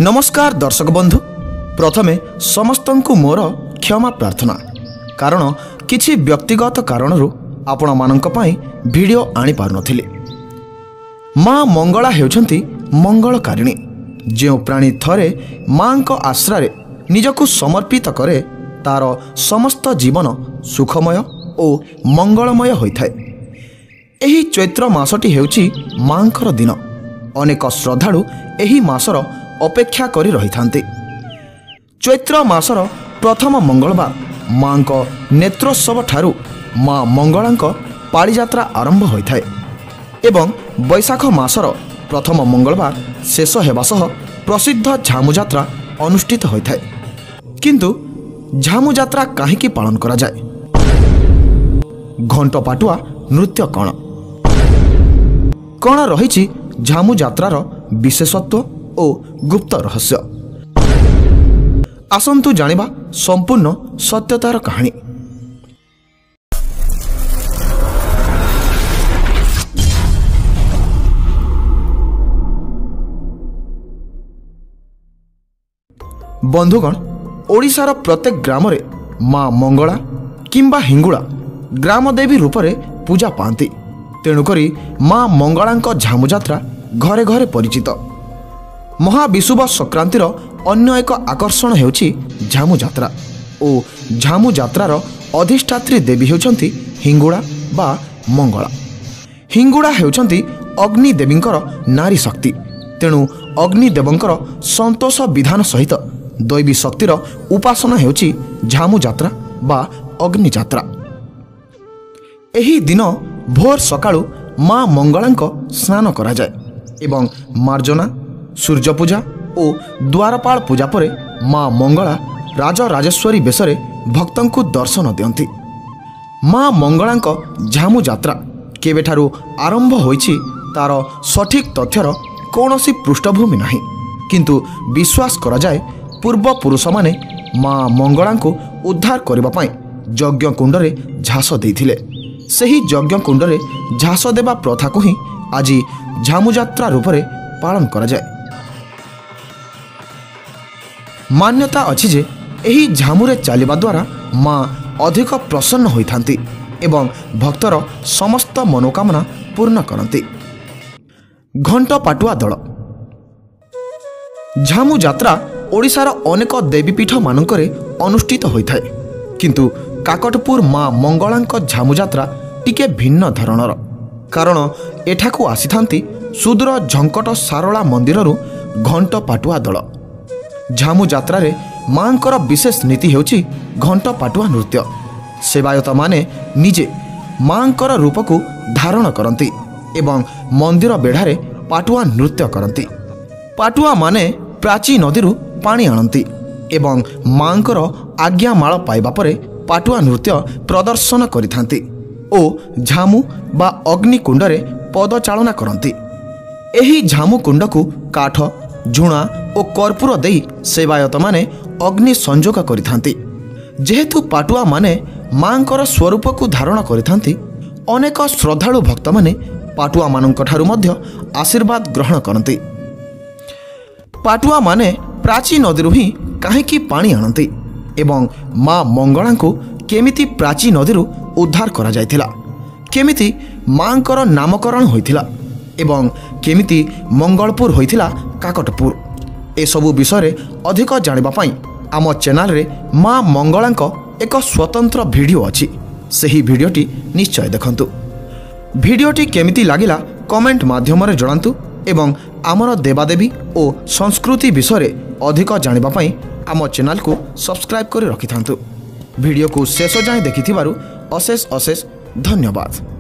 नमस्कार दर्शक बंधु प्रथमे समस्त को मोर क्षमा प्रार्थना कारण किछि व्यक्तिगत कारणरू आपण मानक पई वीडियो आनी पार नथिले। माँ मंगला हेउछंती मंगलकारिणी जो प्राणी थरे माँ को आश्रय निजको समर्पित करे तार समस्त जीवन सुखमय और मंगलमय होइथाय। एही चैत्र मासटी हेउछि माँकर दिन। अनेक श्रद्धालु एही मासर अपेक्षा करी रही थांती। चैत्र मासर प्रथम मंगलवार माँ को नेत्रोत्सव ठारू माँ मंगला पाड़ी यात्रा आरंभ होइथाय एवं बैशाख मासर प्रथम मंगलवार शेष हेबा सह प्रसिद्ध झामु यात्रा अनुष्ठित होइथाय। किंतु झामु यात्रा काहेकि पालन करा जाय? घंट पाटुआ नृत्य कण रही झामु यात्रार विशेषत्व और गुप्त रहस्य। आसंतु जानिबा संपूर्ण सत्यतार कहानी। बंधुगण, ओडिशार प्रत्येक ग्राम रे माँ मंगला किंबा हिंगुला ग्रामदेवी रूपरे पूजा पाती। तेणुकरी माँ मंगलांक झामु यात्रा घरे घरे परिचित। महाविषुव संक्रांतिर अन्य एक आकर्षण हेउछि झामु यात्रा और झामु यात्रार अधिष्ठात्री देवी हेउछंती हिंगुड़ा बा मंगला। हिंगुड़ा हेउछंती अग्नि देवींकर नारी शक्ति। तेणु अग्निदेवंकर संतोष विधान सहित दैवी शक्तिर उपासना हेउछि झामु यात्रा बा अग्नि यात्रा। एही दिन भोर सकाळु माँ मंगलांक स्नान करा जाय एवं मार्जना सूर्य पूजा और द्वारपाल पूजा परे माँ मंगला राजराजेश्वरी बेशरे भक्तों को दर्शन दियंती। माँ मंगलांक झामु यात्रा केबेठारु आरंभ होईछि तार सठिक तथ्यर कौनसी पृष्ठभूमि नाही, किंतु विश्वास करा जाय पूर्व पुरुष माने माँ मंगला को उद्धार करबा पई यज्ञ कुंडरे झास देइथिले। सही यज्ञ कुंडरे झास देवा प्रथा को ही आज झामु यात्रा रूपरे पालन करा जाय। मान्यता अछि जे एही झामुरे चलिबा द्वारा माँ अधिक प्रसन्न होइथांती एवं भक्तर समस्त मनोकामना पूर्ण करंती। घंट पाटुआ दल झामु यात्रा ओडिशार अनेक देवीपीठ मानकरे अनुष्ठित होइथाय, किंतु काकटपुर माँ मंगलांक झामु यात्रा टिके भिन्न धरणर। कारण एठाकू आसीथांती सुदूर झंकट सारला मंदिररू घंट पाटुआ दल। झामु यात्रा रे माँकर विशेष नीति हेउछि घंट पाटुआ नृत्य। सेवायत माने निजे माँकर रूप को धारण करती एवं मंदिर बेढ़ारे पाटुआ नृत्य करती। पाटुआ माने प्राची नदीरू पानी आणती एवं माँकर आज्ञामाଳ पाइबा परे पाटुआ नृत्य प्रदर्शन करिथांती ओ झामु बा अग्नि कुंडरे पदचालना करती। एही झामु कुंड को काठ झुणा और कर्पूर देई सेवायत माने अग्नि संजोग करिथांती। जेहेतु पाटुआ माने माँकर स्वरूप को धारण करिथांती, अनेक श्रद्धालु भक्त माने पाटुआ मानक ठारू मध्य आशीर्वाद ग्रहण करती। पाटुआ माने प्राची नदीरू ही काहेकि पानी आणती एवं माँ मंगला को केमिति प्राची नदीरू उद्धार करा जायथिला, केमिति माँकर नामकरण होइथिला एवं केमिति मंगलपुर होइथिला काकटपुर। ए सबु विषय अधिक जानिबा पई आम चैनल रे माँ मंगलांक एक स्वतंत्र वीडियो अछि। सही वीडियोटी निश्चय देखंतु। वीडियोटी केमिति लागिला कमेंट माध्यम रे जणांतु एवं आमर देवादेवी और संस्कृति विषय अधिक जानिबा पई आम चैनल को सब्सक्राइब करि रखिथांतु। वीडियो को शेष जाए देखिथिबारु अशेष अशेष धन्यवाद।